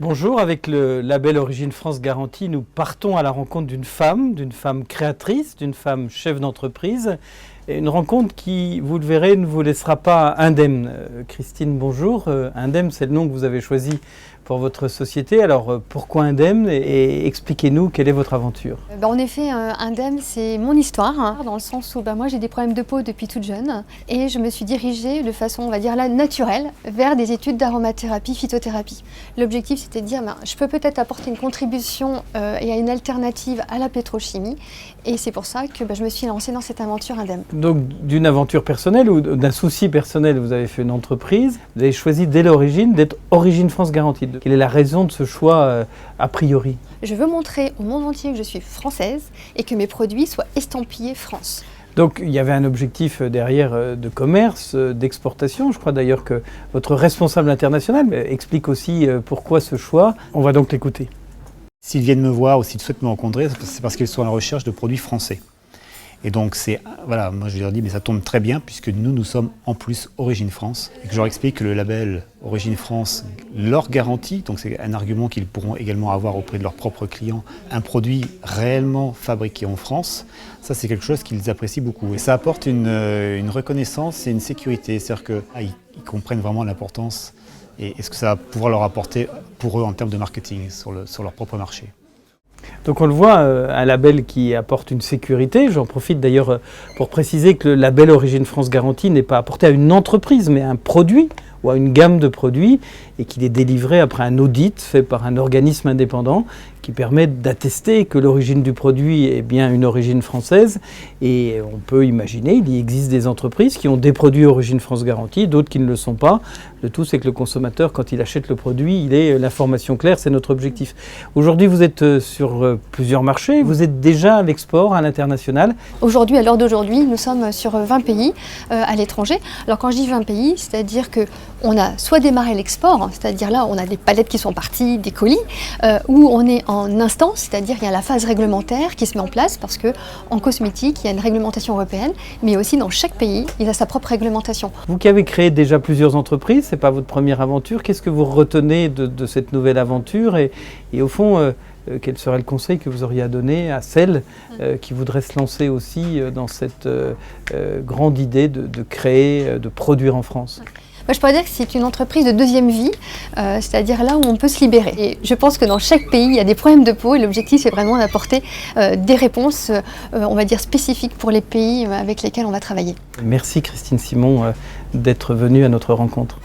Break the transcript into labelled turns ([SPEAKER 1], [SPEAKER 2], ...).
[SPEAKER 1] Bonjour, avec le label Origine France Garantie, nous partons à la rencontre d'une femme créatrice, d'une femme chef d'entreprise. Et une rencontre qui, vous le verrez, ne vous laissera pas indemne. Christine, bonjour. Indemne, c'est le nom que vous avez choisi pour votre société. Alors, pourquoi Indemne et expliquez-nous quelle est votre aventure.
[SPEAKER 2] En effet, Indemne, c'est mon histoire, dans le sens où moi j'ai des problèmes de peau depuis toute jeune et je me suis dirigée de façon, on va dire là, naturelle vers des études d'aromathérapie, phytothérapie. L'objectif, c'était de dire, je peux peut-être apporter une contribution et une alternative à la pétrochimie, et c'est pour ça que je me suis lancée dans cette aventure Indemne.
[SPEAKER 1] Donc, d'une aventure personnelle ou d'un souci personnel, vous avez fait une entreprise, vous avez choisi dès l'origine d'être Origine France Garantie. Quelle est la raison de ce choix a priori?
[SPEAKER 2] Je veux montrer au monde entier que je suis française et que mes produits soient estampillés France.
[SPEAKER 1] Donc il y avait un objectif derrière de commerce, d'exportation. Je crois d'ailleurs que votre responsable international explique aussi pourquoi ce choix. On va donc l'écouter.
[SPEAKER 3] S'ils viennent me voir ou s'ils souhaitent me rencontrer, c'est parce qu'ils sont à la recherche de produits français. Et donc moi je leur dis, mais ça tombe très bien puisque nous sommes en plus Origine France. Et que je leur explique que le label Origine France leur garantit, donc c'est un argument qu'ils pourront également avoir auprès de leurs propres clients, un produit réellement fabriqué en France. Ça c'est quelque chose qu'ils apprécient beaucoup. Et ça apporte une reconnaissance et une sécurité, c'est-à-dire qu'ils comprennent vraiment l'importance et ce que ça va pouvoir leur apporter pour eux en termes de marketing sur leur propre marché.
[SPEAKER 1] Donc on le voit, un label qui apporte une sécurité. J'en profite d'ailleurs pour préciser que le label Origine France Garantie n'est pas apporté à une entreprise, mais à un produit ou à une gamme de produits, et qu'il est délivré après un audit fait par un organisme indépendant qui permet d'attester que l'origine du produit est bien une origine française. Et on peut imaginer, il existe des entreprises qui ont des produits Origine France Garantie, d'autres qui ne le sont pas. Le tout, c'est que le consommateur, quand il achète le produit, il ait l'information claire, c'est notre objectif. Aujourd'hui, vous êtes sur plusieurs marchés, vous êtes déjà à l'export, à l'international.
[SPEAKER 2] Aujourd'hui, à l'heure d'aujourd'hui, nous sommes sur 20 pays à l'étranger. Alors quand je dis 20 pays, c'est-à-dire qu'on a soit démarré l'export, c'est-à-dire là, on a des palettes qui sont parties, des colis, où on est en instance, c'est-à-dire il y a la phase réglementaire qui se met en place parce qu'en cosmétique, il y a une réglementation européenne, mais aussi dans chaque pays, il a sa propre réglementation.
[SPEAKER 1] Vous qui avez créé déjà plusieurs entreprises, ce n'est pas votre première aventure, qu'est-ce que vous retenez de cette nouvelle aventure et au fond, quel serait le conseil que vous auriez à donner à celles qui voudraient se lancer aussi dans cette grande idée de créer, de produire en France?
[SPEAKER 2] Je pourrais dire que c'est une entreprise de deuxième vie, c'est-à-dire là où on peut se libérer. Et je pense que dans chaque pays, il y a des problèmes de peau et l'objectif, c'est vraiment d'apporter des réponses, on va dire, spécifiques pour les pays avec lesquels on va travailler.
[SPEAKER 1] Merci Christine Simon d'être venue à notre rencontre.